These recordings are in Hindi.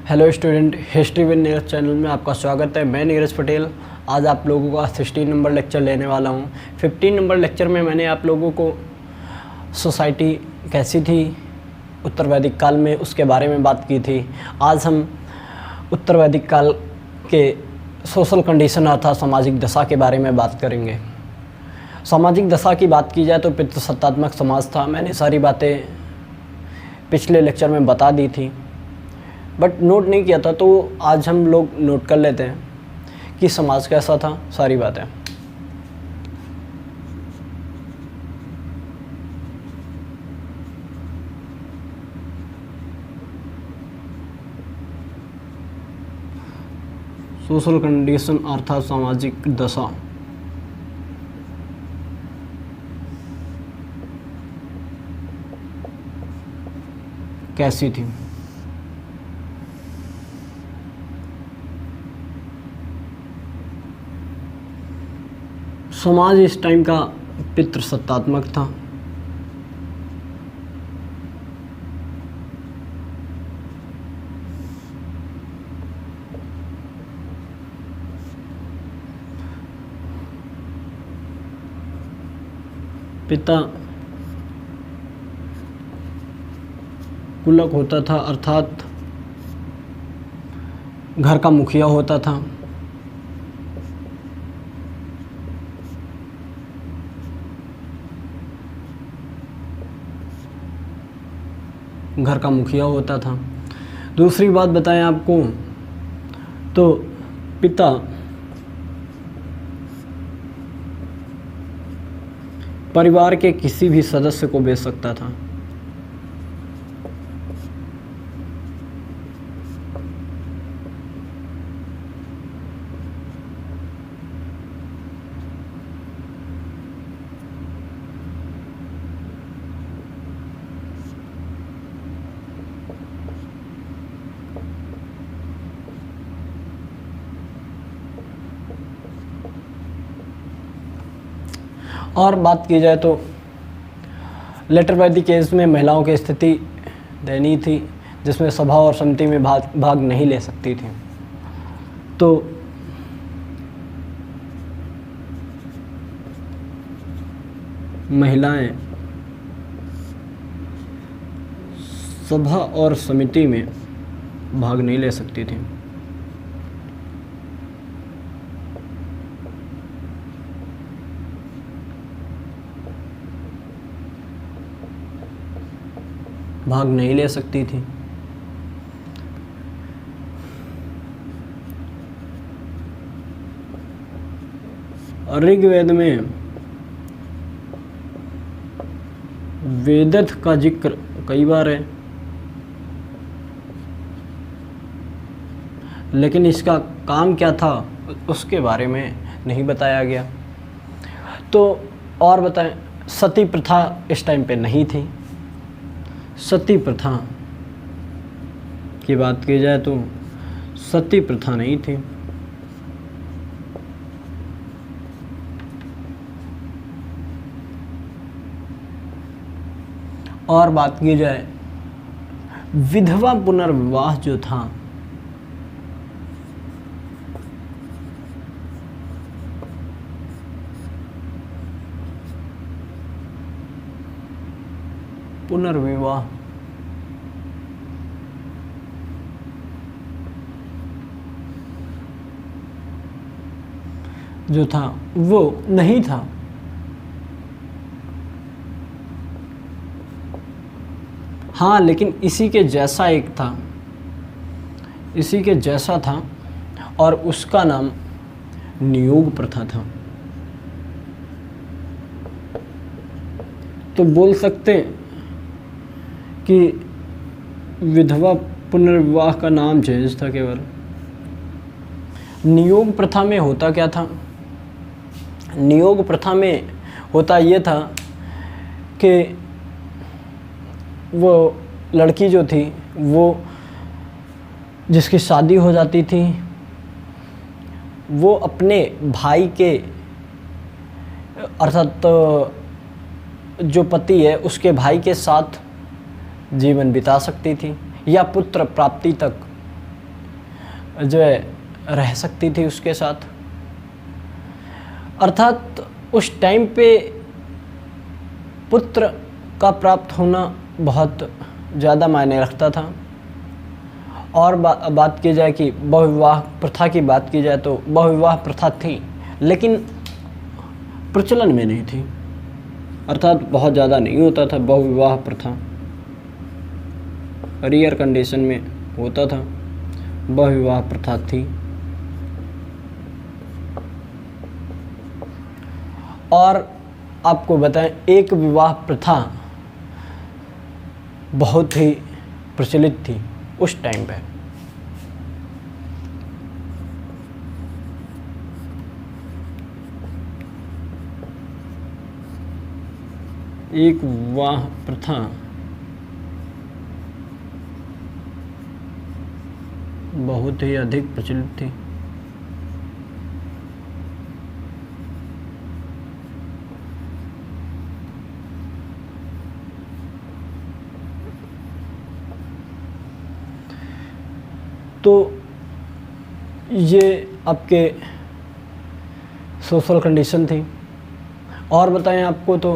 Hello student, history with Neeraj channel में आपका स्वागत है। मैं नीरज पटेल आज आप लोगों का 16 नंबर लेक्चर लेने वाला हूं। 15 नंबर लेक्चर में मैंने आप लोगों को सोसाइटी कैसी थी उत्तर वैदिक काल में उसके बारे में बात की थी। आज हम उत्तर वैदिक काल के सोशल कंडीशन अर्थात सामाजिक दशा के बारे में बात करेंगे। सामाजिक दशा की बात की जाए तो पितृसत्तात्मक समाज था। मैंने सारी बातें पिछले लेक्चर में बता दी थी बट नोट नहीं किया था, तो आज हम लोग नोट कर लेते हैं कि समाज कैसा था, सारी बातें। सोशल कंडीशन अर्थात सामाजिक दशा कैसी थी। समाज इस टाइम का पितृसत्तात्मक था। पिता कुलक होता था अर्थात घर का मुखिया होता था। घर का मुखिया होता था। दूसरी बात बताएं आपको तो पिता परिवार के किसी भी सदस्य को बेच सकता था। और बात की जाए तो लेटर वैदिक एज में महिलाओं की स्थिति दयनीय थी, जिसमें सभा और समिति में भाग नहीं ले सकती थी। तो महिलाएं सभा और समिति में भाग नहीं ले सकती थी। भाग नहीं ले सकती थी। ऋग्वेद में वेदथ का जिक्र कई बार है, लेकिन इसका काम क्या था उसके बारे में नहीं बताया गया। तो और बताएं, सती प्रथा इस टाइम पे नहीं थी। सती प्रथा की बात की जाए तो सती प्रथा नहीं थी। और बात की जाए विधवा पुनर्विवाह जो था पुनर्विवाह जो था वो नहीं था। हाँ, लेकिन इसी के जैसा एक था, इसी के जैसा था और उसका नाम नियोग प्रथा था। तो बोल सकते कि विधवा पुनर्विवाह का नाम चेंज था केवल। नियोग प्रथा में होता क्या था? नियोग प्रथा में होता ये था कि वो लड़की जो थी वो जिसकी शादी हो जाती थी वो अपने भाई के अर्थात जो पति है उसके भाई के साथ जीवन बिता सकती थी या पुत्र प्राप्ति तक जो है रह सकती थी उसके साथ। अर्थात उस टाइम पे पुत्र का प्राप्त होना बहुत ज़्यादा मायने रखता था। और बात की जाए कि बहुविवाह प्रथा की बात की जाए तो बहुविवाह प्रथा थी, लेकिन प्रचलन में नहीं थी। अर्थात बहुत ज़्यादा नहीं होता था बहुविवाह प्रथा, रेयर कंडीशन में होता था, बहुविवाह प्रथा थी। और आपको बताएं, एक विवाह प्रथा बहुत ही प्रचलित थी उस टाइम पे। एक विवाह प्रथा बहुत ही अधिक प्रचलित थी। तो ये आपके सोशल कंडीशन थी। और बताएं आपको, तो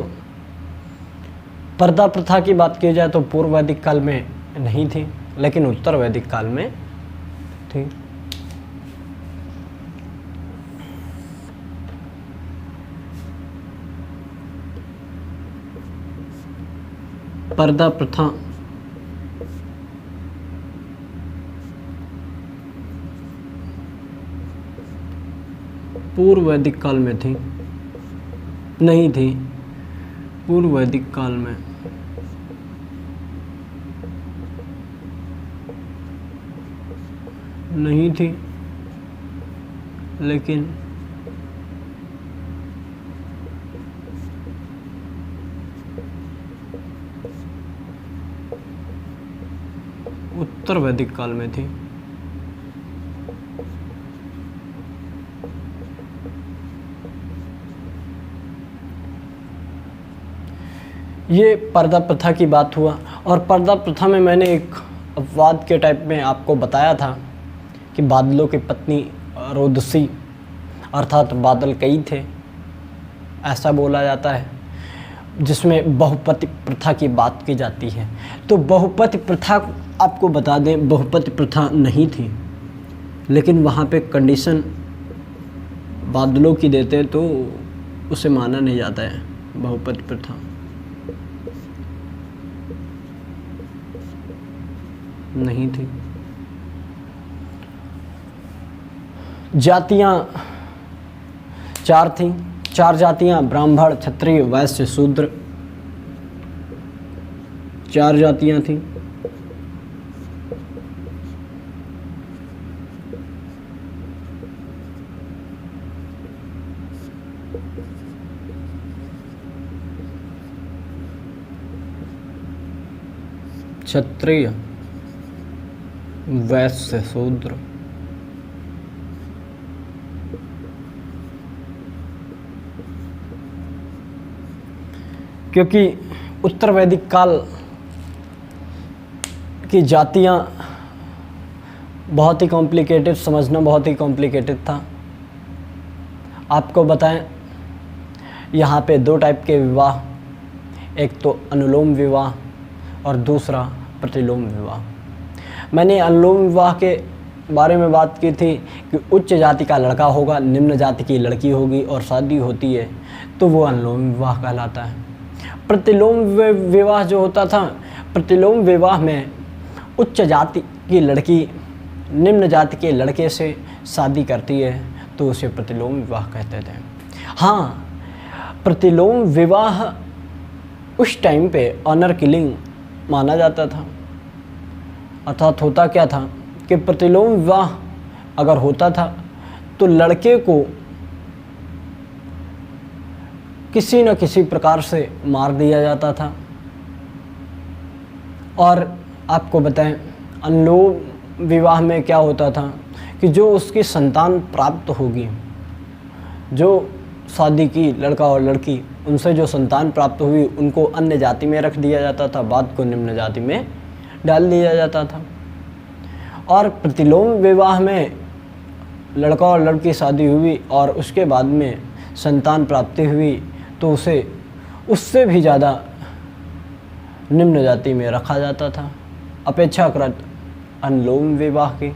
पर्दा प्रथा की बात की जाए तो पूर्व वैदिक काल में नहीं थी, लेकिन उत्तर वैदिक काल में थी। पर्दा प्रथा पूर्व वैदिक काल में थी, नहीं थी पूर्व वैदिक काल में। नहीं थी, लेकिन उत्तर वैदिक काल में थी। ये पर्दा प्रथा की बात हुआ। और पर्दा प्रथा में मैंने एक अपवाद के टाइप में आपको बताया था कि बादलों की पत्नी रोदसी, अर्थात बादल कई थे, ऐसा बोला जाता है, जिसमें बहुपति प्रथा की बात की जाती है। तो बहुपति प्रथा, आपको बता दें, बहुपति प्रथा नहीं थी, लेकिन वहाँ पे कंडीशन बादलों की देते तो उसे माना नहीं जाता है बहुपति प्रथा। नहीं थी। जातियाँ 4 थीं, 4 जातियाँ, ब्राह्मण, क्षत्रिय, वैश्य, शूद्र, 4 जातियाँ थीं। क्षत्रिय, वैश्य, शूद्र। क्योंकि उत्तर वैदिक काल की जातियाँ बहुत ही कॉम्प्लिकेटेड, समझना बहुत ही कॉम्प्लिकेटेड था। आपको बताएं, यहाँ पे 2 टाइप के विवाह, एक तो अनुलोम विवाह और दूसरा प्रतिलोम विवाह। मैंने अनुलोम विवाह के बारे में बात की थी कि उच्च जाति का लड़का होगा, निम्न जाति की लड़की होगी और शादी होती है तो वो अनुलोम विवाह कहलाता है। प्रतिलोम विवाह जो होता था, प्रतिलोम विवाह में उच्च जाति की लड़की निम्न जाति के लड़के से शादी करती है तो उसे प्रतिलोम विवाह कहते थे। हाँ, प्रतिलोम विवाह उस टाइम पे ऑनर किलिंग माना जाता था। अर्थात होता क्या था कि प्रतिलोम विवाह अगर होता था तो लड़के को किसी न किसी प्रकार से मार दिया जाता था। और आपको बताएं, अनुलोम विवाह में क्या होता था कि जो उसकी संतान प्राप्त होगी, जो शादी की लड़का और लड़की, उनसे जो संतान प्राप्त हुई उनको अन्य जाति में रख दिया जाता था, बाद को निम्न जाति में डाल दिया जाता था। और प्रतिलोम विवाह में लड़का और लड़की शादी हुई और उसके बाद में संतान प्राप्ति हुई तो उसे उससे भी ज़्यादा निम्न जाति में रखा जाता था अपेक्षाकृत अनुलोम विवाह की।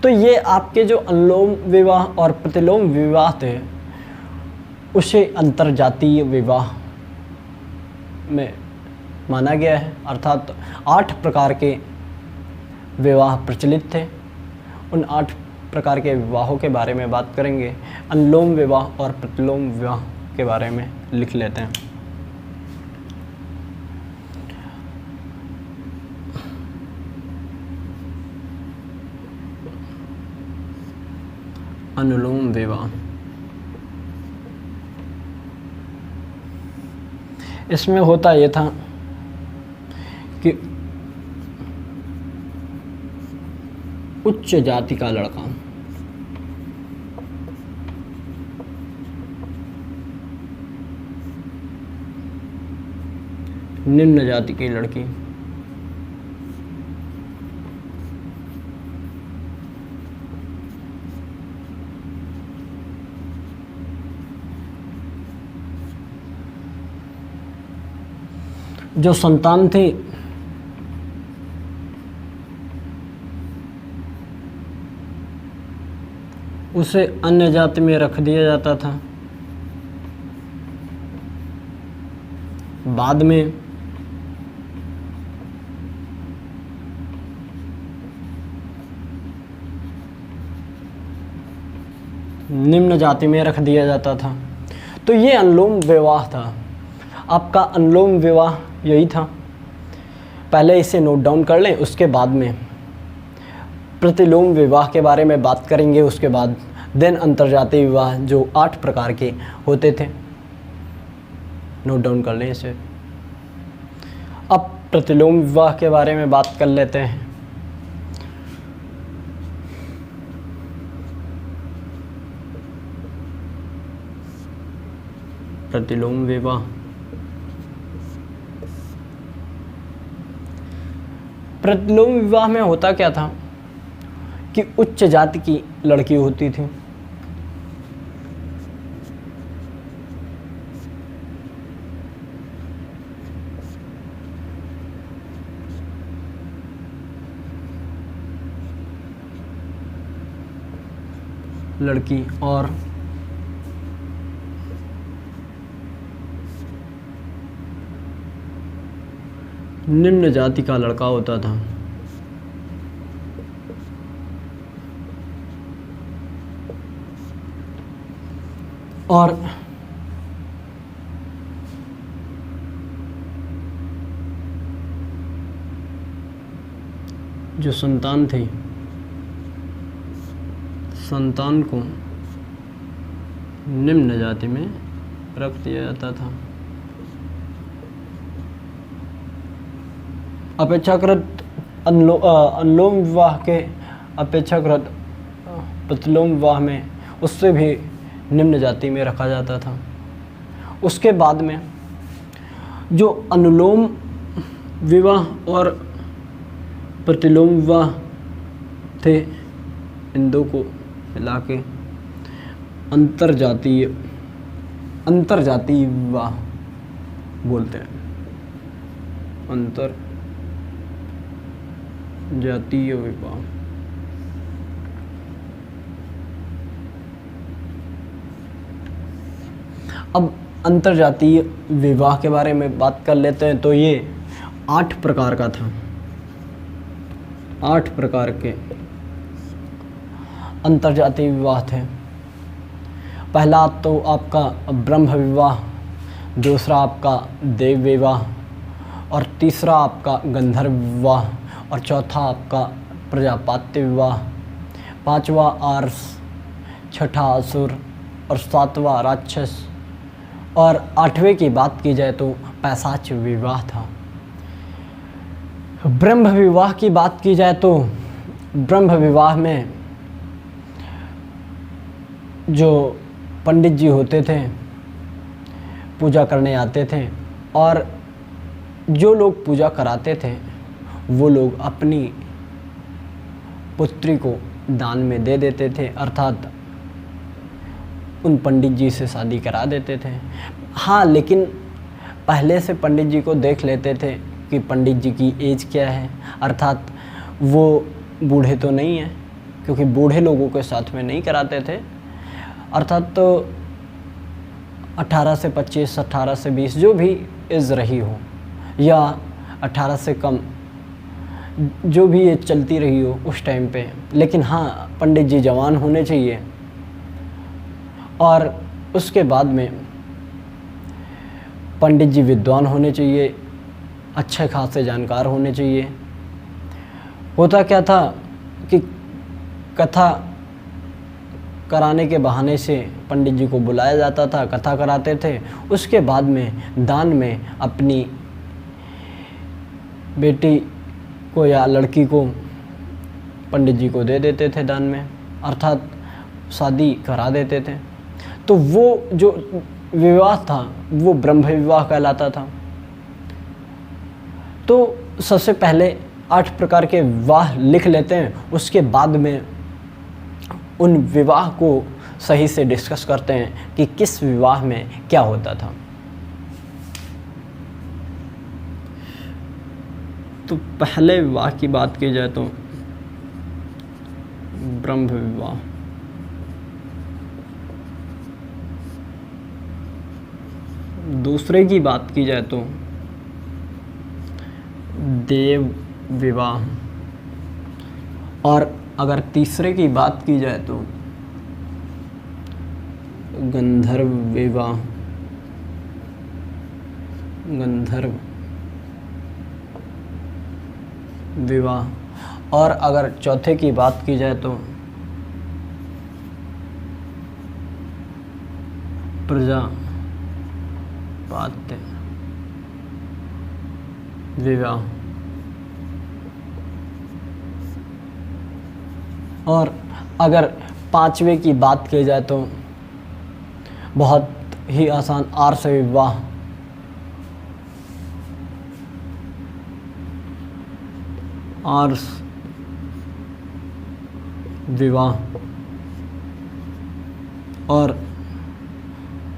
तो ये आपके जो अनुलोम विवाह और प्रतिलोम विवाह थे उसे अंतरजातीय विवाह में माना गया है, अर्थात 8 प्रकार के विवाह प्रचलित थे। उन 8 प्रकार के विवाहों के बारे में बात करेंगे। अनुलोम विवाह और प्रतिलोम विवाह के बारे में लिख लेते हैं। अनुलोम विवाह, इसमें होता ये था कि उच्च जाति का लड़का निम्न जाति की लड़की जो संतान थी उसे अन्य जाति में रख दिया जाता था। बाद में निम्न जाति में रख दिया जाता था। तो ये अनुलोम विवाह था। आपका अनुलोम विवाह यही था। पहले इसे नोट डाउन कर लें, उसके बाद में प्रतिलोम विवाह के बारे में बात करेंगे। उसके बाद देन अंतरजातीय विवाह जो 8 प्रकार के होते थे, नोट डाउन कर लें इसे। अब प्रतिलोम विवाह के बारे में बात कर लेते हैं। प्रतिलोम विवाह, प्रतिलोम विवाह में होता क्या था कि उच्च जाति की लड़की होती थी, लड़की और निम्न जाति का लड़का होता था। और जो संतान थी, संतान को निम्न जाति में रख दिया जाता था। अपेक्षाकृत अनुलोम विवाह के अपेक्षाकृत प्रतिलोम विवाह में उससे भी निम्न जाति में रखा जाता था। उसके बाद में जो अनुलोम विवाह और प्रतिलोम विवाह थे, इन दो को मिला के अंतरजातीय विवाह बोलते हैं। अंतरजातीय विवाह, अब अंतरजातीय विवाह के बारे में बात कर लेते हैं। तो ये 8 प्रकार का था। 8 प्रकार के अंतरजातीय विवाह थे। पहला तो आपका ब्रह्म विवाह, दूसरा आपका देव विवाह, और तीसरा आपका गंधर्व विवाह, और चौथा आपका प्रजापत्य विवाह, पांचवा आर्स, छठा असुर, और सातवां राक्षस, और 8वें की बात की जाए तो पैशाच विवाह था। ब्रह्म विवाह की बात की जाए तो ब्रह्म विवाह में जो पंडित जी होते थे, पूजा करने आते थे, और जो लोग पूजा कराते थे वो लोग अपनी पुत्री को दान में दे देते थे, अर्थात उन पंडित जी से शादी करा देते थे। हाँ, लेकिन पहले से पंडित जी को देख लेते थे कि पंडित जी की एज क्या है, अर्थात वो बूढ़े तो नहीं हैं, क्योंकि बूढ़े लोगों के साथ में नहीं कराते थे। अर्थात तो 18 से 25, 18 से 20 जो भी एज रही हो, या 18 से कम जो भी एज चलती रही हो उस टाइम पे। लेकिन हाँ, पंडित जी जवान होने चाहिए और उसके बाद में पंडित जी विद्वान होने चाहिए, अच्छे खासे जानकार होने चाहिए। होता क्या था कि कथा कराने के बहाने से पंडित जी को बुलाया जाता था, कथा कराते थे, उसके बाद में दान में अपनी बेटी को या लड़की को पंडित जी को दे देते थे दान में, अर्थात शादी करा देते थे। तो वो जो विवाह था वो ब्रह्म विवाह कहलाता था। तो सबसे पहले 8 प्रकार के विवाह लिख लेते हैं, उसके बाद में उन विवाह को सही से डिस्कस करते हैं कि किस विवाह में क्या होता था। तो पहले विवाह की बात की जाए तो ब्रह्म विवाह। दूसरे की बात की जाए तो देव विवाह, और अगर तीसरे की बात की जाए तो गंधर्व विवाह, गंधर्व विवाह, और अगर चौथे की बात की जाए तो प्रजापात्य विवाह, और अगर पांचवें की बात की जाए तो बहुत ही आसान आर्ष विवाह, आर्ष विवाह, और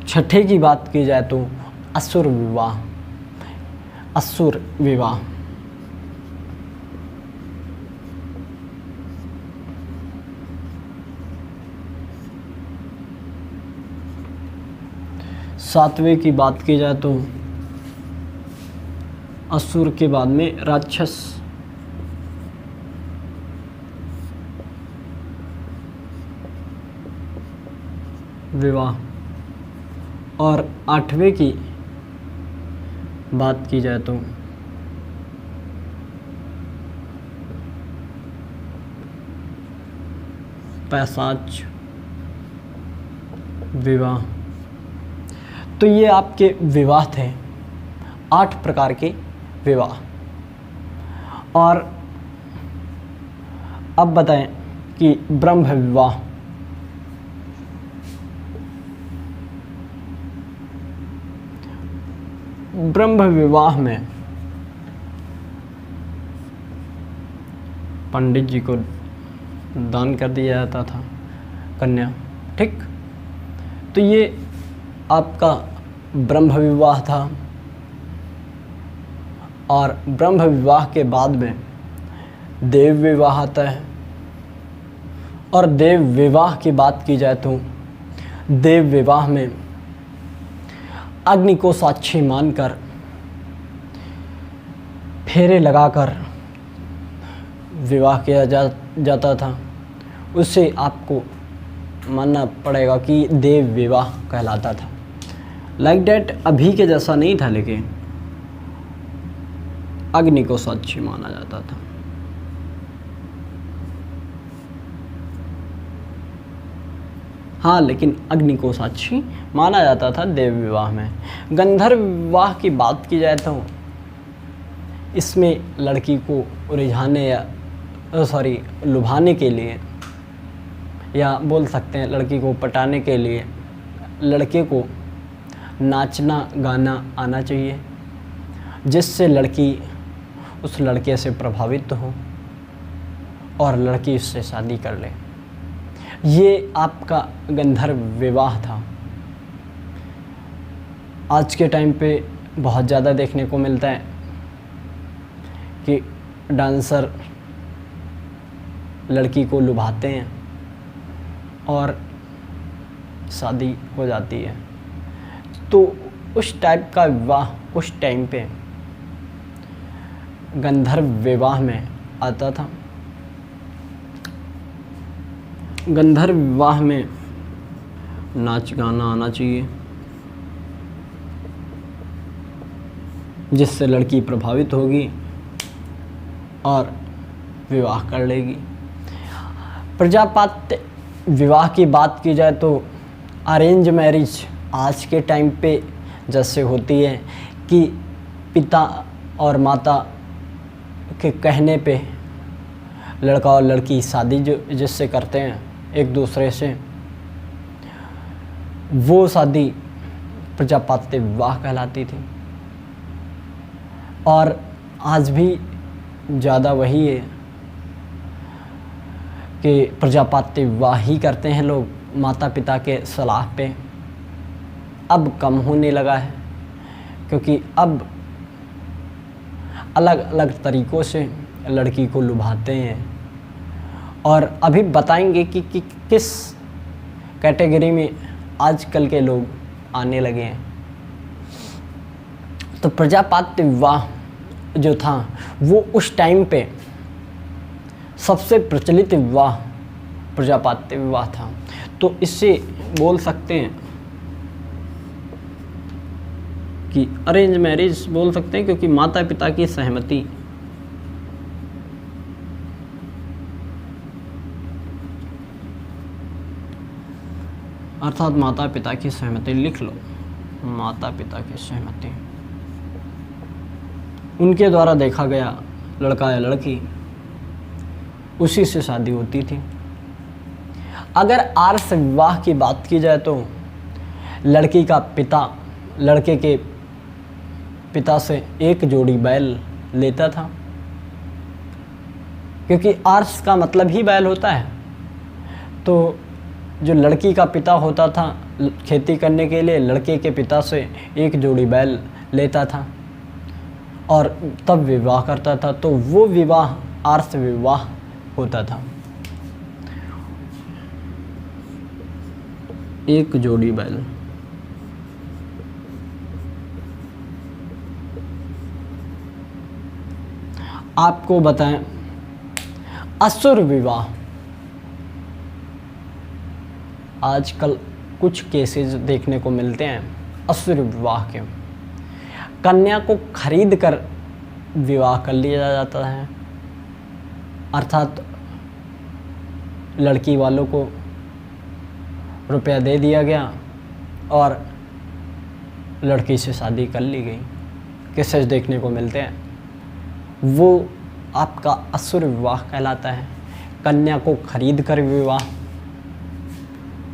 छठे की बात की जाए तो असुर विवाह, असुर विवाह। सातवें की बात की जाए तो असुर के बाद में राक्षस विवाह, और आठवें की बात की जाए तो पैशाच विवाह। तो ये आपके विवाह थे, 8 प्रकार के विवाह। और अब बताएं कि ब्रह्म विवाह। ब्रह्म विवाह में पंडित जी को दान कर दिया जाता था कन्या, ठीक। तो ये आपका ब्रह्म विवाह था। और ब्रह्म विवाह के बाद में देव विवाह आता है। और देव विवाह की बात की जाए तो देव विवाह में अग्नि को साक्षी मानकर फेरे लगाकर विवाह किया जाता था। उससे आपको मानना पड़ेगा कि देव विवाह कहलाता था। लाइक डैट अभी के जैसा नहीं था, लेकिन अग्नि को साक्षी माना जाता था। हाँ, लेकिन अग्नि को साक्षी माना जाता था देव विवाह में। गंधर्व विवाह की बात की जाए तो इसमें लड़की को रिझाने या लुभाने के लिए, या बोल सकते हैं लड़की को पटाने के लिए, लड़के को नाचना गाना आना चाहिए, जिससे लड़की उस लड़के से प्रभावित हो और लड़की उससे शादी कर ले। ये आपका गंधर्व विवाह था। आज के टाइम पे बहुत ज़्यादा देखने को मिलता है कि डांसर लड़की को लुभाते हैं और शादी हो जाती है। तो उस टाइप का विवाह उस टाइम पे गंधर्व विवाह में आता था। गंधर्व विवाह में नाच गाना आना चाहिए जिससे लड़की प्रभावित होगी और विवाह कर लेगी। प्रजापात्य विवाह की बात की जाए तो अरेंज मैरिज आज के टाइम पे जैसे होती है कि पिता और माता के कहने पे लड़का और लड़की शादी जो जिससे करते हैं एक दूसरे से, वो शादी प्रजापात्य विवाह कहलाती थी। और आज भी ज़्यादा वही है कि प्रजापात्य विवाह ही करते हैं लोग माता पिता के सलाह पे। अब कम होने लगा है क्योंकि अब अलग अलग तरीक़ों से लड़की को लुभाते हैं। और अभी बताएंगे कि किस कैटेगरी में आजकल के लोग आने लगे हैं। तो प्रजापात्य विवाह जो था वो उस टाइम पे सबसे प्रचलित विवाह प्रजापात्य विवाह था। तो इससे बोल सकते हैं कि अरेंज मैरिज बोल सकते हैं क्योंकि माता पिता की सहमति अर्थात माता पिता की सहमति, लिख लो माता पिता की सहमति, उनके द्वारा देखा गया लड़का या लड़की उसी से शादी होती थी। अगर आर्ष विवाह की बात की जाए तो लड़की का पिता लड़के के पिता से एक जोड़ी बैल लेता था, क्योंकि आर्ष का मतलब ही बैल होता है। तो जो लड़की का पिता होता था खेती करने के लिए लड़के के पिता से एक जोड़ी बैल लेता था और तब विवाह करता था। तो वो विवाह आर्ष विवाह होता था। एक जोड़ी बैल। आपको बताएं असुर विवाह। आजकल कुछ केसेस देखने को मिलते हैं असुर विवाह के। कन्या को खरीद कर विवाह कर लिया जाता है, अर्थात लड़की वालों को रुपया दे दिया गया और लड़की से शादी कर ली गई। केसेस देखने को मिलते हैं, वो आपका असुर विवाह कहलाता है। कन्या को खरीद कर विवाह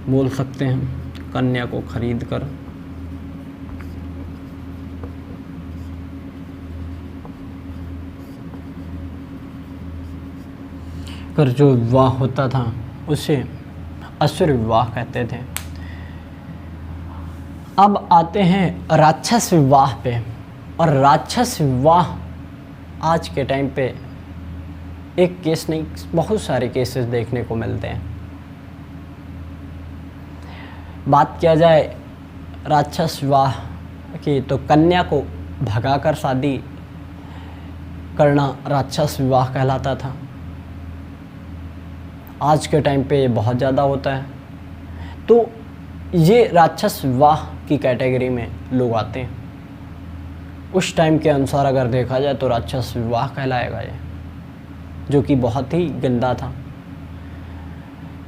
बोल सकते हैं, कन्या को खरीद कर जो विवाह होता था उसे असुर विवाह कहते थे। अब आते हैं राक्षस विवाह पे। और राक्षस विवाह आज के टाइम पे एक केस नहीं बहुत सारे केसेस देखने को मिलते हैं। बात किया जाए राक्षस विवाह की तो कन्या को भगाकर शादी करना राक्षस विवाह कहलाता था। आज के टाइम पे ये बहुत ज़्यादा होता है। तो ये राक्षस विवाह की कैटेगरी में लोग आते हैं। उस टाइम के अनुसार अगर देखा जाए तो राक्षस विवाह कहलाएगा ये, जो कि बहुत ही गंदा था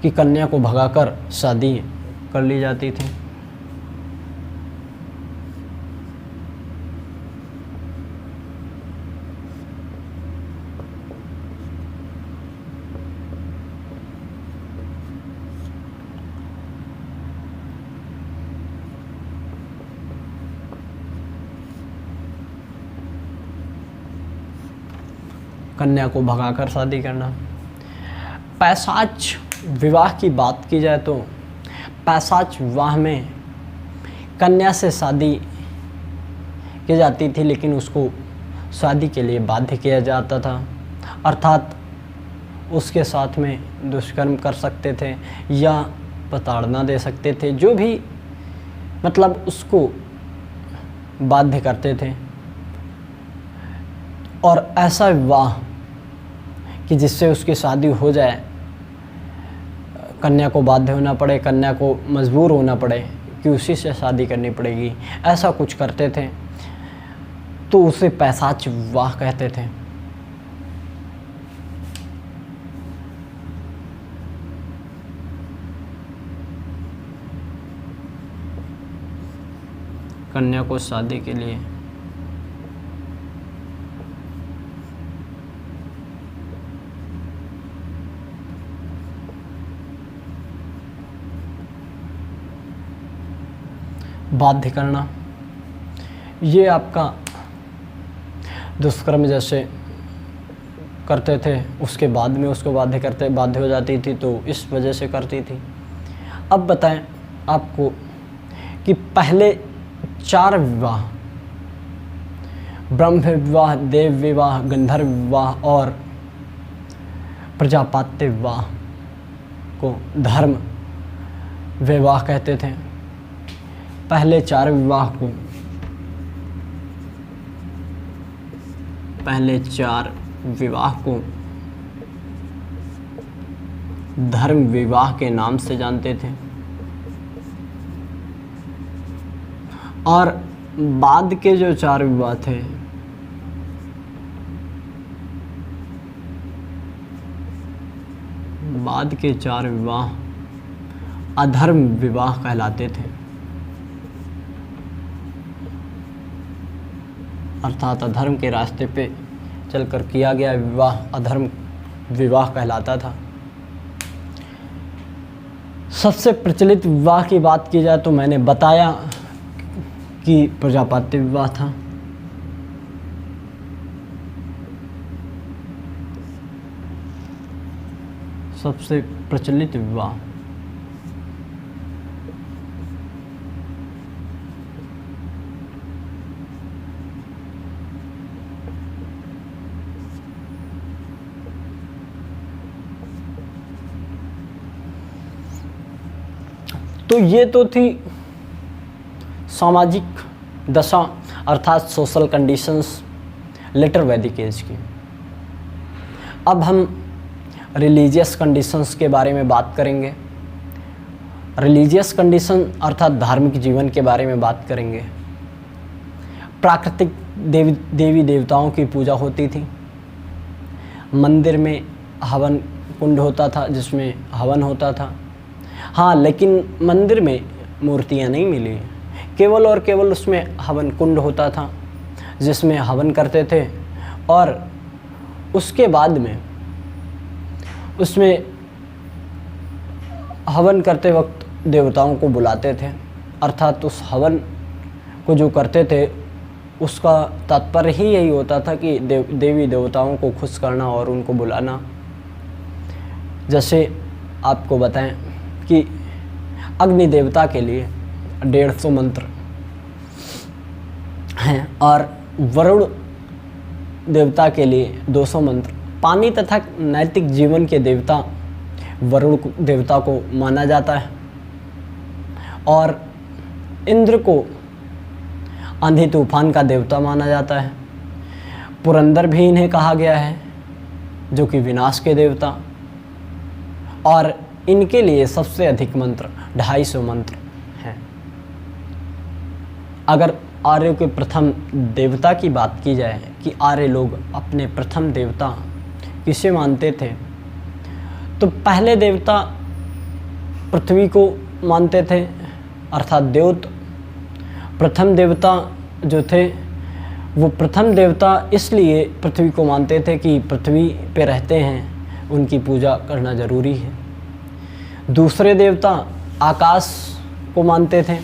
कि कन्या को भगाकर शादी कर ली जाती थी। कन्या को भगाकर शादी करना। पैशाच विवाह की बात की जाए तो पैशाच विवाह में कन्या से शादी की जाती थी, लेकिन उसको शादी के लिए बाध्य किया जाता था, अर्थात उसके साथ में दुष्कर्म कर सकते थे या प्रताड़ना दे सकते थे, जो भी मतलब उसको बाध्य करते थे। और ऐसा विवाह कि जिससे उसकी शादी हो जाए, कन्या को बाध्य होना पड़े, कन्या को मजबूर होना पड़े कि उसी से शादी करनी पड़ेगी, ऐसा कुछ करते थे तो उसे पैशाच विवाह कहते थे। कन्या को शादी के लिए बाध्य करना, ये आपका दुष्कर्म जैसे करते थे, उसके बाद में उसको बाध्य हो जाती थी, तो इस वजह से करती थी। अब बताएं आपको कि पहले 4 विवाह, ब्रह्म विवाह, देव विवाह, गंधर्व विवाह और प्रजापत्य विवाह को धर्म विवाह कहते थे। पहले 4 विवाह को धर्म विवाह के नाम से जानते थे, और बाद के जो 4 विवाह थे बाद के 4 विवाह अधर्म विवाह कहलाते थे, अर्थात अधर्म के रास्ते पे चलकर किया गया विवाह अधर्म विवाह कहलाता था। सबसे प्रचलित विवाह की बात की जाए तो मैंने बताया कि प्रजापत्य विवाह था। सबसे प्रचलित विवाह तो ये तो थी सामाजिक दशा अर्थात सोशल कंडीशंस लेटर वैदिक एज की। अब हम रिलीजियस कंडीशंस के बारे में बात करेंगे। रिलीजियस कंडीशन अर्थात धार्मिक जीवन के बारे में बात करेंगे। प्राकृतिक देवी देवताओं की पूजा होती थी। मंदिर में हवन कुंड होता था जिसमें हवन होता था। हाँ, लेकिन मंदिर में मूर्तियाँ नहीं मिली, केवल और केवल उसमें हवन कुंड होता था जिसमें हवन करते थे, और उसके बाद में उसमें हवन करते वक्त देवताओं को बुलाते थे, अर्थात उस हवन को जो करते थे उसका तात्पर्य ही यही होता था कि देवी देवताओं को खुश करना और उनको बुलाना। जैसे आपको बताएं कि अग्नि देवता के लिए 150 मंत्र हैं और वरुण देवता के लिए 200 मंत्र। पानी तथा नैतिक जीवन के देवता वरुण देवता को माना जाता है, और इंद्र को आंधी तूफान का देवता माना जाता है। पुरंदर भी इन्हें कहा गया है जो कि विनाश के देवता, और इनके लिए सबसे अधिक मंत्र 250 मंत्र हैं। अगर आर्यों के प्रथम देवता की बात की जाए कि आर्य लोग अपने प्रथम देवता किसे मानते थे, तो पहले देवता पृथ्वी को मानते थे, अर्थात देवत। प्रथम देवता जो थे वो प्रथम देवता इसलिए पृथ्वी को मानते थे कि पृथ्वी पे रहते हैं, उनकी पूजा करना जरूरी है। दूसरे देवता आकाश को मानते थे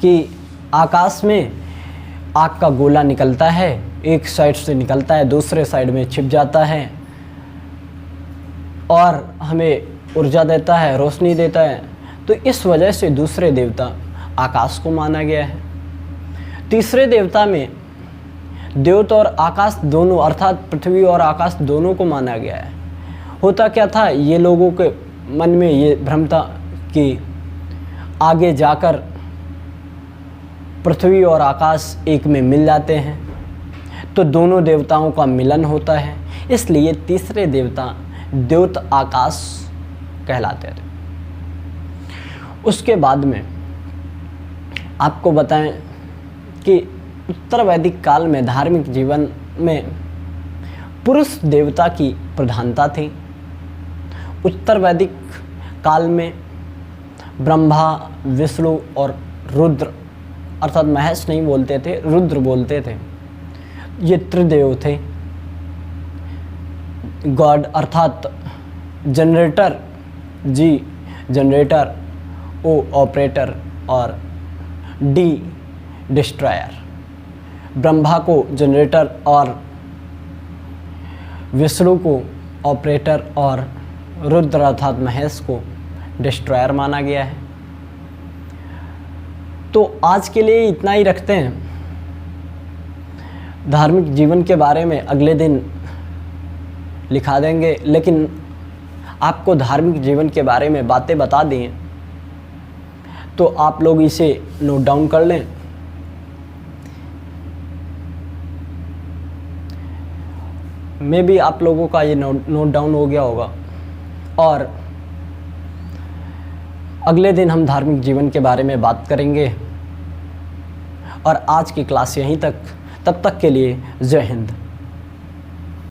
कि आकाश में आग का गोला निकलता है, एक साइड से निकलता है दूसरे साइड में छिप जाता है, और हमें ऊर्जा देता है, रोशनी देता है। तो इस वजह से दूसरे देवता आकाश को माना गया है। तीसरे देवता में द्योत और आकाश दोनों, अर्थात पृथ्वी और आकाश दोनों को माना गया है। होता क्या था, ये लोगों के मन में ये भ्रम था कि आगे जाकर पृथ्वी और आकाश एक में मिल जाते हैं, तो दोनों देवताओं का मिलन होता है, इसलिए तीसरे देवता द्योत आकाश कहलाते थे। उसके बाद में आपको बताएं कि उत्तर वैदिक काल में धार्मिक जीवन में पुरुष देवता की प्रधानता थी। उत्तर वैदिक काल में ब्रह्मा, विष्णु और रुद्र, अर्थात महेश नहीं बोलते थे, रुद्र बोलते थे, ये त्रिदेव थे। गॉड अर्थात जनरेटर, जी जनरेटर, ओ ऑपरेटर और डी डिस्ट्रॉयर। ब्रह्मा को जनरेटर और विष्णु को ऑपरेटर और रुद्र अर्थात महेश को डिस्ट्रॉयर माना गया है। तो आज के लिए इतना ही रखते हैं। धार्मिक जीवन के बारे में अगले दिन लिखा देंगे, लेकिन आपको धार्मिक जीवन के बारे में बातें बता दी हैं, तो आप लोग इसे नोट डाउन कर लें। मे भी आप लोगों का ये नोट डाउन हो गया होगा, और अगले दिन हम धार्मिक जीवन के बारे में बात करेंगे। और आज की क्लास यहीं तक, तब तक के लिए जय हिंद।